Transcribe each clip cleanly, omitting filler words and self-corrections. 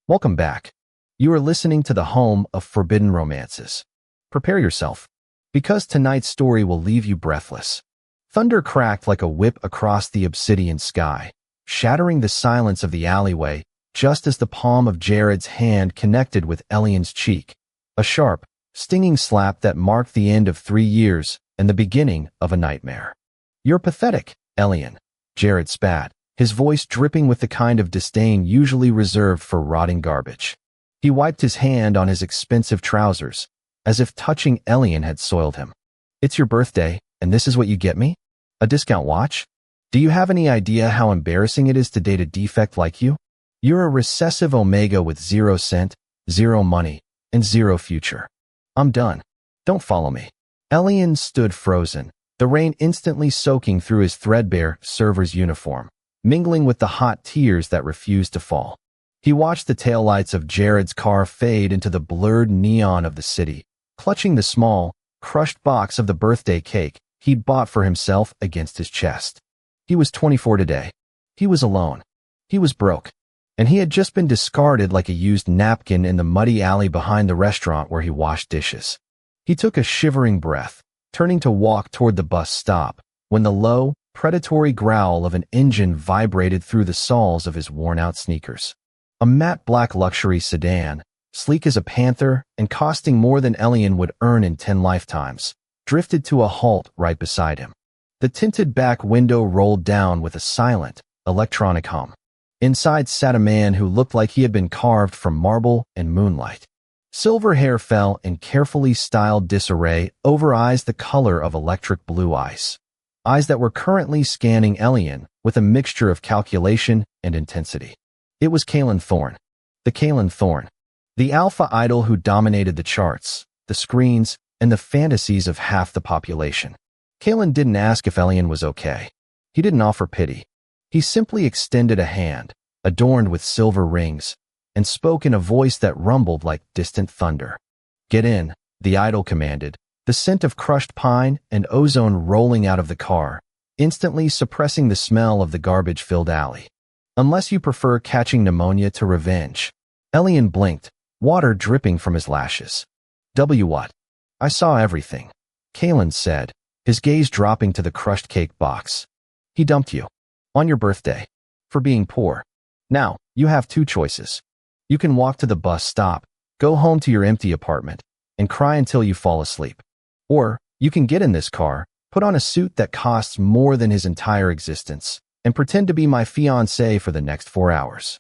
Welcome back. You are listening to the home of forbidden romances. Prepare yourself, because tonight's story will leave you breathless. Thunder cracked like a whip across the obsidian sky, shattering the silence of the alleyway just as the palm of Jared's hand connected with Elian's cheek. A sharp, stinging slap that marked the end of 3 years and the beginning of a nightmare. "You're pathetic, Elian," Jared spat, his voice dripping with the kind of disdain usually reserved for rotting garbage. He wiped his hand on his expensive trousers, as if touching Elian had soiled him. "It's your birthday, and this is what you get me? A discount watch? Do you have any idea how embarrassing it is to date a defect like you? You're a recessive omega with 0 cent, 0 money, and 0 future. I'm done. Don't follow me." Elian stood frozen, the rain instantly soaking through his threadbare server's uniform, mingling with the hot tears that refused to fall. He watched the taillights of Jared's car fade into the blurred neon of the city, clutching the small, crushed box of the birthday cake he'd bought for himself against his chest. He was 24 today. He was alone. He was broke. And he had just been discarded like a used napkin in the muddy alley behind the restaurant where he washed dishes. He took a shivering breath, turning to walk toward the bus stop, when the low, predatory growl of an engine vibrated through the soles of his worn-out sneakers. A matte black luxury sedan, sleek as a panther and costing more than Elian would earn in 10 lifetimes, drifted to a halt right beside him. The tinted back window rolled down with a silent, electronic hum. Inside sat a man who looked like he had been carved from marble and moonlight. Silver hair fell in carefully styled disarray over eyes the color of electric blue ice. Eyes that were currently scanning Elian with a mixture of calculation and intensity. It was Kalen Thorne. The Kalen Thorne. The alpha idol who dominated the charts, the screens, and the fantasies of half the population. Kalen didn't ask if Elian was okay. He didn't offer pity. He simply extended a hand, adorned with silver rings, and spoke in a voice that rumbled like distant thunder. "Get in," the idol commanded, the scent of crushed pine and ozone rolling out of the car, instantly suppressing the smell of the garbage-filled alley. "Unless you prefer catching pneumonia to revenge." Elian blinked, water dripping from his lashes. What? "I saw everything," Kalen said, his gaze dropping to the crushed cake box. "He dumped you. On your birthday. For being poor. Now, you have 2 choices. You can walk to the bus stop, go home to your empty apartment, and cry until you fall asleep. Or, you can get in this car, put on a suit that costs more than his entire existence, and pretend to be my fiancé for the next 4 hours."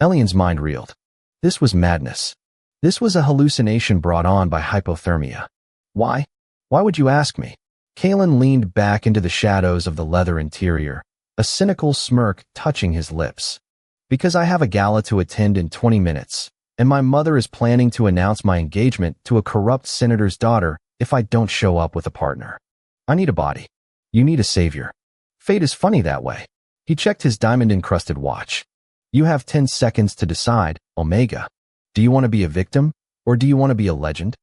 Elian's mind reeled. This was madness. This was a hallucination brought on by hypothermia. "Why? Why would you ask me?" Kalen leaned back into the shadows of the leather interior, a cynical smirk touching his lips. "Because I have a gala to attend in 20 minutes, and my mother is planning to announce my engagement to a corrupt senator's daughter if I don't show up with a partner. I need a body. You need a savior. Fate is funny that way." He checked his diamond-encrusted watch. "You have 10 seconds to decide, Omega. Do you want to be a victim, or do you want to be a legend?"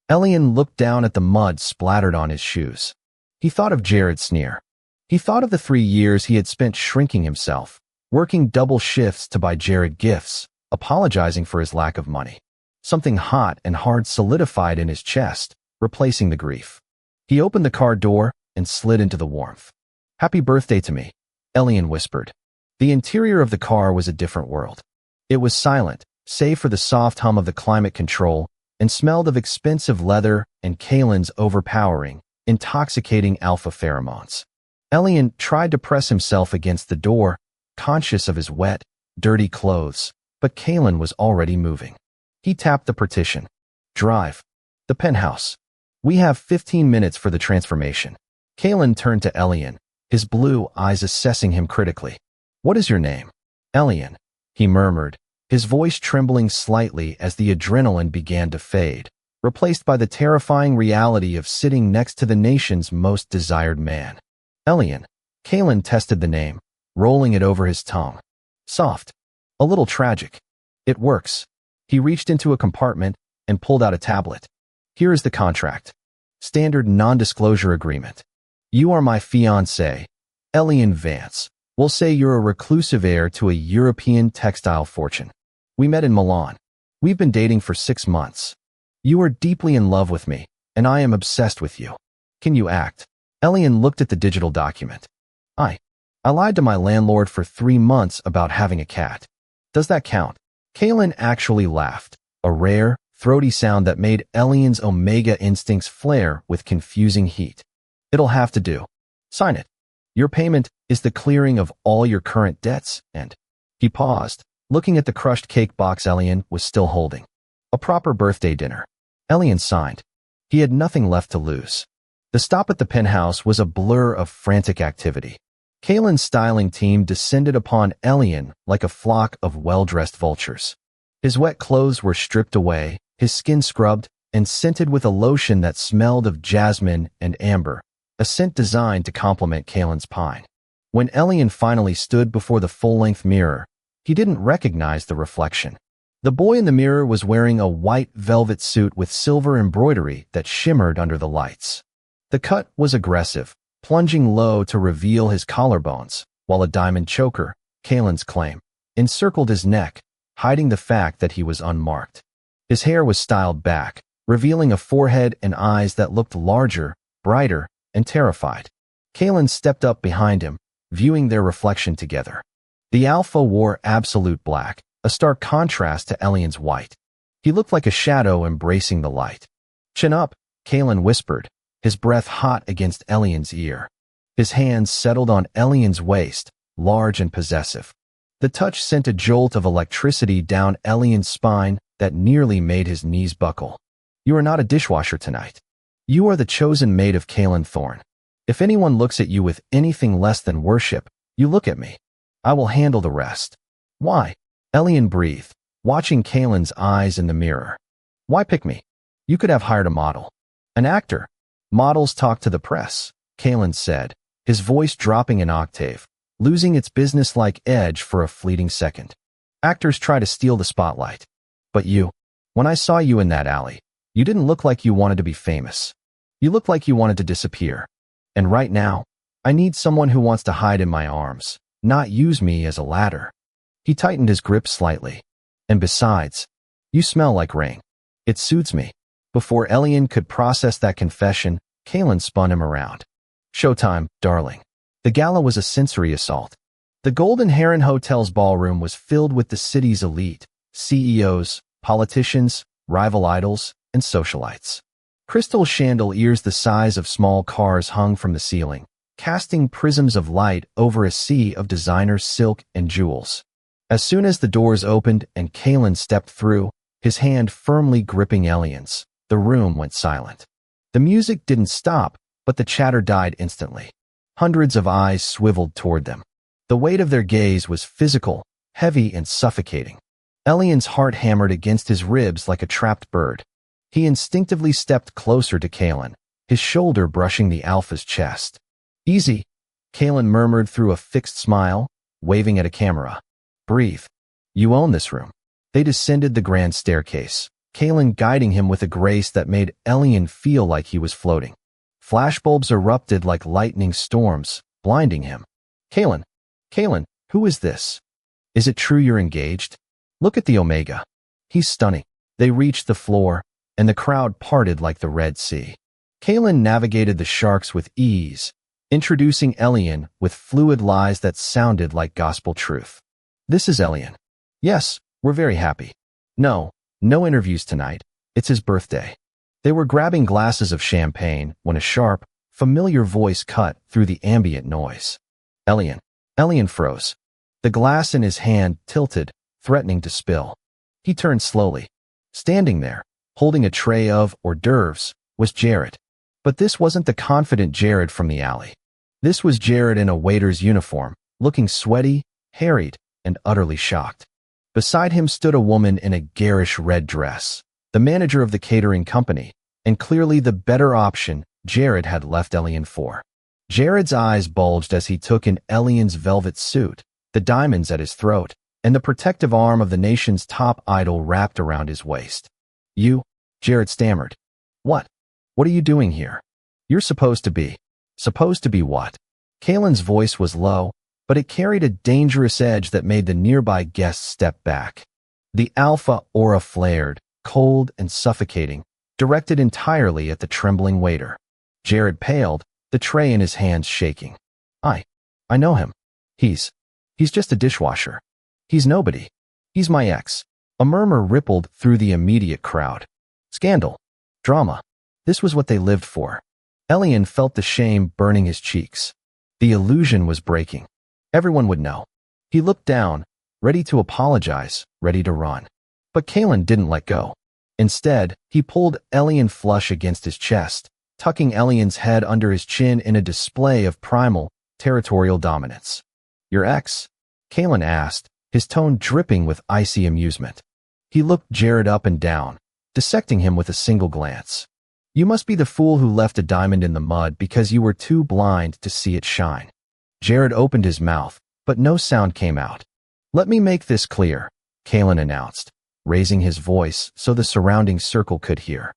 Elian looked down at the mud splattered on his shoes. He thought of Jared's sneer. He thought of the 3 years he had spent shrinking himself, working double shifts to buy Jared gifts, apologizing for his lack of money. Something hot and hard solidified in his chest, replacing the grief. He opened the car door and slid into the warmth. "Happy birthday to me," Elian whispered. The interior of the car was a different world. It was silent, save for the soft hum of the climate control, and smelled of expensive leather and Kalen's overpowering, intoxicating alpha pheromones. Elian tried to press himself against the door, conscious of his wet, dirty clothes, but Kalen was already moving. He tapped the partition. "Drive. The penthouse. We have 15 minutes for the transformation." Kalen turned to Elian, his blue eyes assessing him critically. "What is your name?" "Elian," he murmured, his voice trembling slightly as the adrenaline began to fade, replaced by the terrifying reality of sitting next to the nation's most desired man. "Elian." Kalen tested the name, rolling it over his tongue. "Soft. A little tragic. It works." He reached into a compartment and pulled out a tablet. "Here is the contract. Standard non-disclosure agreement. You are my fiancé, Elian Vance. We'll say you're a reclusive heir to a European textile fortune. We met in Milan. We've been dating for 6 months. You are deeply in love with me, and I am obsessed with you. Can you act?" Elian looked at the digital document. I lied to my landlord for 3 months about having a cat. Does that count?" Kaylin actually laughed, a rare, throaty sound that made Elian's omega instincts flare with confusing heat. "It'll have to do. Sign it. Your payment is the clearing of all your current debts, and—" He paused, looking at the crushed cake box Elian was still holding. "A proper birthday dinner." Elian signed. He had nothing left to lose. The stop at the penthouse was a blur of frantic activity. Kaylin's styling team descended upon Elian like a flock of well-dressed vultures. His wet clothes were stripped away, his skin scrubbed, and scented with a lotion that smelled of jasmine and amber, a scent designed to complement Kaylin's pine. When Elian finally stood before the full-length mirror, he didn't recognize the reflection. The boy in the mirror was wearing a white velvet suit with silver embroidery that shimmered under the lights. The cut was aggressive, plunging low to reveal his collarbones, while a diamond choker, Kaylin's claim, encircled his neck, hiding the fact that he was unmarked. His hair was styled back, revealing a forehead and eyes that looked larger, brighter, and terrified. Kaylin stepped up behind him, viewing their reflection together. The alpha wore absolute black, a stark contrast to Elian's white. He looked like a shadow embracing the light. "Chin up," Kaylin whispered, his breath hot against Elian's ear. His hands settled on Elian's waist, large and possessive. The touch sent a jolt of electricity down Elian's spine that nearly made his knees buckle. "You are not a dishwasher tonight. You are the chosen mate of Kaylin Thorne. If anyone looks at you with anything less than worship, you look at me. I will handle the rest." "Why?" Elian breathed, watching Kaylin's eyes in the mirror. "Why pick me? You could have hired a model. An actor. Models talk to the press," Kaylin said, his voice dropping an octave, losing its businesslike edge for a fleeting second. "Actors try to steal the spotlight. But you, when I saw you in that alley, you didn't look like you wanted to be famous. You looked like you wanted to disappear. And right now, I need someone who wants to hide in my arms, not use me as a ladder." He tightened his grip slightly. "And besides, you smell like rain. It suits me." Before Elian could process that confession, Kaylin spun him around. "Showtime, darling." The gala was a sensory assault. The Golden Heron Hotel's ballroom was filled with the city's elite, CEOs, politicians, rival idols, and socialites. Crystal chandeliers the size of small cars hung from the ceiling, casting prisms of light over a sea of designer silk and jewels. As soon as the doors opened and Kaylin stepped through, his hand firmly gripping Elian's, the room went silent. The music didn't stop, but the chatter died instantly. Hundreds of eyes swiveled toward them. The weight of their gaze was physical, heavy, and suffocating. Elian's heart hammered against his ribs like a trapped bird. He instinctively stepped closer to Kaylin, his shoulder brushing the alpha's chest. "Easy," Kaylin murmured through a fixed smile, waving at a camera. "Breathe. You own this room." They descended the grand staircase, Kaylin guiding him with a grace that made Elian feel like he was floating. Flashbulbs erupted like lightning storms, blinding him. Kaylin, who is this? Is it true you're engaged? Look at the Omega. He's stunning." They reached the floor, and the crowd parted like the Red Sea. Kaylin navigated the sharks with ease, introducing Elian with fluid lies that sounded like gospel truth. "This is Elian. Yes, we're very happy. No interviews tonight. It's his birthday." They were grabbing glasses of champagne when a sharp, familiar voice cut through the ambient noise. "Elian." Elian froze. The glass in his hand tilted, threatening to spill. He turned slowly. Standing there, holding a tray of hors d'oeuvres, was Jared. But this wasn't the confident Jared from the alley. This was Jared in a waiter's uniform, looking sweaty, harried, and utterly shocked. Beside him stood a woman in a garish red dress, the manager of the catering company, and clearly the better option Jared had left Elian for. Jared's eyes bulged as he took in Elian's velvet suit, the diamonds at his throat, and the protective arm of the nation's top idol wrapped around his waist. "You?" Jared stammered. What are you doing here? You're supposed to be." "Supposed to be what?" Kaylin's voice was low, but it carried a dangerous edge that made the nearby guests step back. The alpha aura flared, cold and suffocating, directed entirely at the trembling waiter. Jared paled, the tray in his hands shaking. I know him. He's just a dishwasher. He's nobody. He's my ex. A murmur rippled through the immediate crowd. Scandal. Drama. This was what they lived for. Elian felt the shame burning his cheeks. The illusion was breaking. Everyone would know. He looked down, ready to apologize, ready to run. But Kalen didn't let go. Instead, he pulled Elian flush against his chest, tucking Elian's head under his chin in a display of primal, territorial dominance. Your ex? Kalen asked, his tone dripping with icy amusement. He looked Jared up and down, dissecting him with a single glance. You must be the fool who left a diamond in the mud because you were too blind to see it shine. Jared opened his mouth, but no sound came out. Let me make this clear, Kalen announced, raising his voice so the surrounding circle could hear.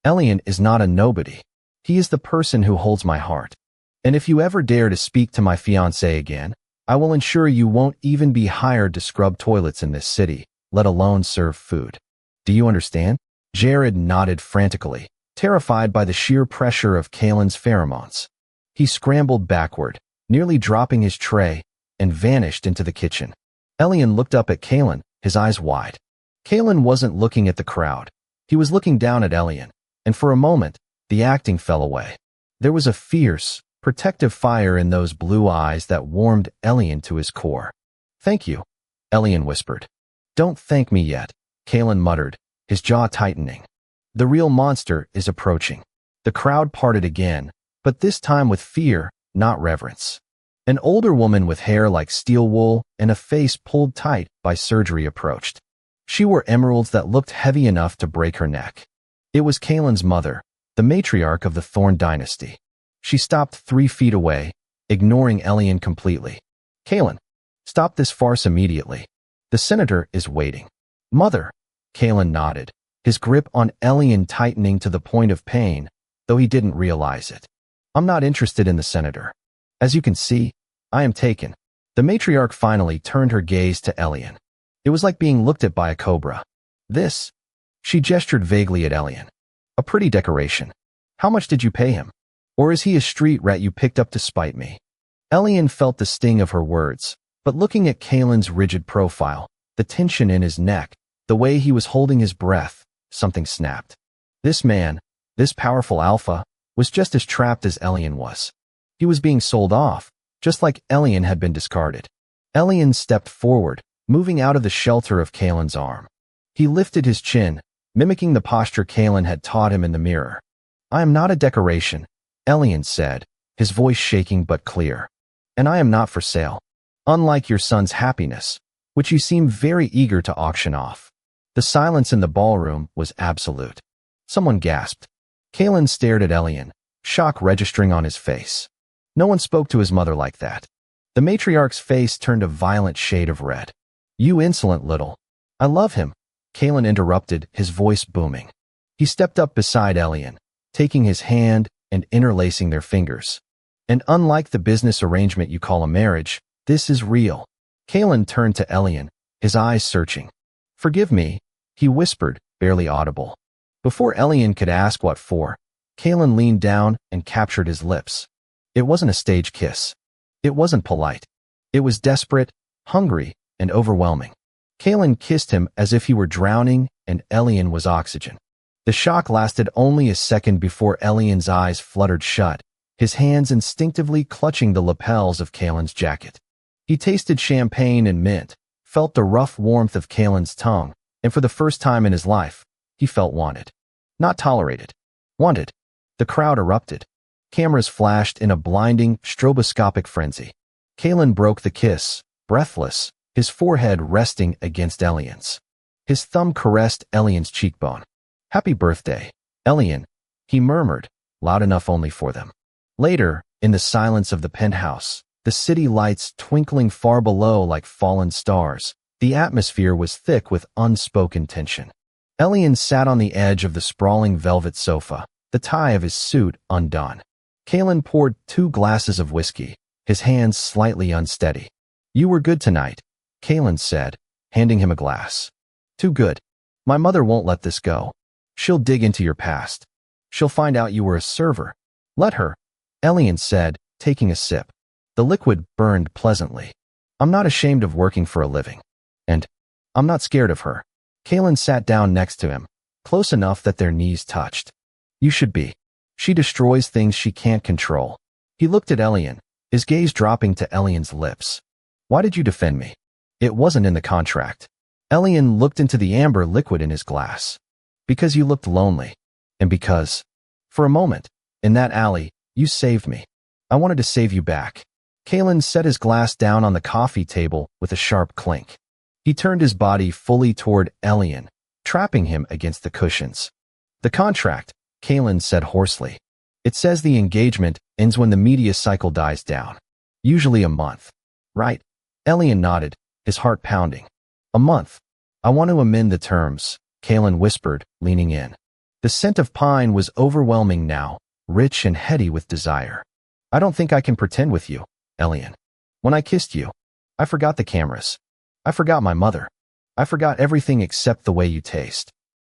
Elian is not a nobody. He is the person who holds my heart. And if you ever dare to speak to my fiancé again, I will ensure you won't even be hired to scrub toilets in this city, let alone serve food. Do you understand? Jared nodded frantically, terrified by the sheer pressure of Kalen's pheromones. He scrambled backward, nearly dropping his tray, and vanished into the kitchen. Elian looked up at Kalen, his eyes wide. Kalen wasn't looking at the crowd. He was looking down at Elian, and for a moment, the acting fell away. There was a fierce, protective fire in those blue eyes that warmed Elian to his core. Thank you, Elian whispered. Don't thank me yet, Kalen muttered, his jaw tightening. The real monster is approaching. The crowd parted again, but this time with fear, not reverence. An older woman with hair like steel wool and a face pulled tight by surgery approached. She wore emeralds that looked heavy enough to break her neck. It was Kalen's mother, the matriarch of the Thorn dynasty. She stopped 3 feet away, ignoring Elian completely. Kalen, stop this farce immediately. The senator is waiting. Mother, Kalen nodded, his grip on Elian tightening to the point of pain, though he didn't realize it. I'm not interested in the senator. As you can see, I am taken. The matriarch finally turned her gaze to Elian. It was like being looked at by a cobra. This, she gestured vaguely at Elian. A pretty decoration. How much did you pay him? Or is he a street rat you picked up to spite me? Elian felt the sting of her words, but looking at Kalen's rigid profile, the tension in his neck, the way he was holding his breath, something snapped. This man, this powerful alpha, was just as trapped as Elian was. He was being sold off, just like Elian had been discarded. Elian stepped forward, moving out of the shelter of Kalen's arm. He lifted his chin, mimicking the posture Kalen had taught him in the mirror. I am not a decoration, Elian said, his voice shaking but clear. And I am not for sale. Unlike your son's happiness, which you seem very eager to auction off. The silence in the ballroom was absolute. Someone gasped. Kalen stared at Elian, shock registering on his face. No one spoke to his mother like that. The matriarch's face turned a violent shade of red. You insolent little. I love him, Kalen interrupted, his voice booming. He stepped up beside Elian, taking his hand and interlacing their fingers. And unlike the business arrangement you call a marriage, this is real. Kalen turned to Elian, his eyes searching. Forgive me, he whispered, barely audible. Before Elian could ask what for, Kalen leaned down and captured his lips. It wasn't a stage kiss. It wasn't polite. It was desperate, hungry, and overwhelming. Kalen kissed him as if he were drowning and Elian was oxygen. The shock lasted only a second before Elian's eyes fluttered shut, his hands instinctively clutching the lapels of Kalen's jacket. He tasted champagne and mint, felt the rough warmth of Kalen's tongue, and for the first time in his life, he felt wanted. Not tolerated. Wanted. The crowd erupted. Cameras flashed in a blinding, stroboscopic frenzy. Kalen broke the kiss, breathless, his forehead resting against Elian's. His thumb caressed Elian's cheekbone. Happy birthday, Elian, he murmured, loud enough only for them. Later, in the silence of the penthouse, the city lights twinkling far below like fallen stars, the atmosphere was thick with unspoken tension. Elian sat on the edge of the sprawling velvet sofa, the tie of his suit undone. Kalen poured 2 glasses of whiskey, his hands slightly unsteady. You were good tonight, Kalen said, handing him a glass. Too good. My mother won't let this go. She'll dig into your past. She'll find out you were a server. Let her, Elian said, taking a sip. The liquid burned pleasantly. I'm not ashamed of working for a living. And I'm not scared of her. Kalen sat down next to him, close enough that their knees touched. You should be. She destroys things she can't control. He looked at Elian, his gaze dropping to Elian's lips. Why did you defend me? It wasn't in the contract. Elian looked into the amber liquid in his glass. Because you looked lonely. And because, for a moment, in that alley, you saved me. I wanted to save you back. Kalen set his glass down on the coffee table with a sharp clink. He turned his body fully toward Elian, trapping him against the cushions. The contract, Kalen said hoarsely. It says the engagement ends when the media cycle dies down. Usually a month. Right? Elian nodded, his heart pounding. A month. I want to amend the terms, Kalen whispered, leaning in. The scent of pine was overwhelming now, rich and heady with desire. I don't think I can pretend with you, Elian. When I kissed you, I forgot the cameras. I forgot my mother. I forgot everything except the way you taste.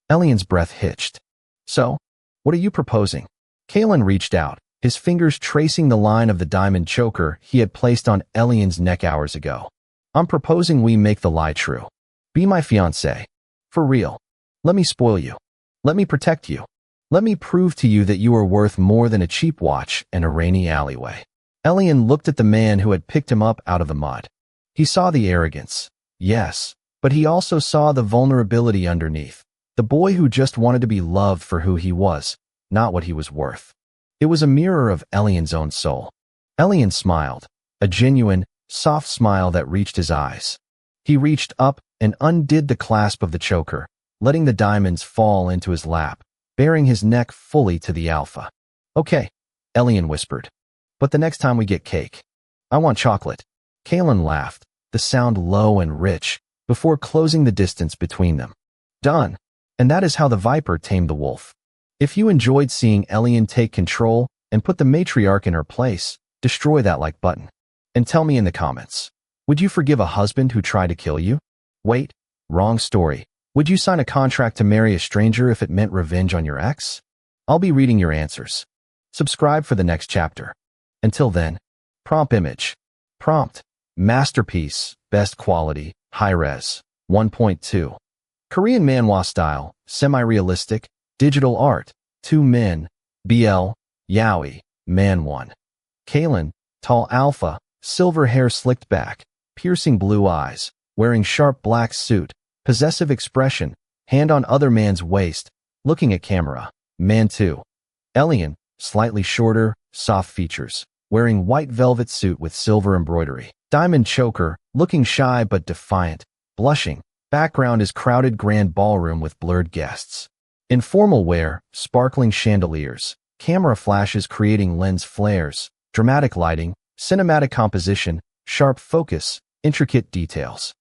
Elian's breath hitched. So, what are you proposing? Kalen reached out, his fingers tracing the line of the diamond choker he had placed on Elian's neck hours ago. I'm proposing we make the lie true. Be my fiancé. For real. Let me spoil you. Let me protect you. Let me prove to you that you are worth more than a cheap watch and a rainy alleyway. Elian looked at the man who had picked him up out of the mud. He saw the arrogance. Yes, but he also saw the vulnerability underneath. The boy who just wanted to be loved for who he was, not what he was worth. It was a mirror of Elian's own soul. Elian smiled, a genuine, soft smile that reached his eyes. He reached up and undid the clasp of the choker, letting the diamonds fall into his lap, baring his neck fully to the alpha. Okay, Elian whispered. But the next time we get cake, I want chocolate. Kalen laughed, the sound low and rich, before closing the distance between them. Done. And that is how the viper tamed the wolf. If you enjoyed seeing Elian take control and put the matriarch in her place, destroy that like button. And tell me in the comments, would you forgive a husband who tried to kill you? Wait, wrong story. Would you sign a contract to marry a stranger if it meant revenge on your ex? I'll be reading your answers. Subscribe for the next chapter. Until then, prompt image. Prompt. Masterpiece, best quality, high-res, 1.2. Korean manhwa style, semi-realistic, digital art, 2 men, BL, Yaoi, man 1. Kalen, tall alpha, silver hair slicked back, piercing blue eyes, wearing sharp black suit, possessive expression, hand on other man's waist, looking at camera, man 2. Elian, slightly shorter, soft features, wearing white velvet suit with silver embroidery. Diamond choker, looking shy but defiant, blushing. Background is crowded grand ballroom with blurred guests. Informal wear, sparkling chandeliers, camera flashes creating lens flares, dramatic lighting, cinematic composition, sharp focus, intricate details.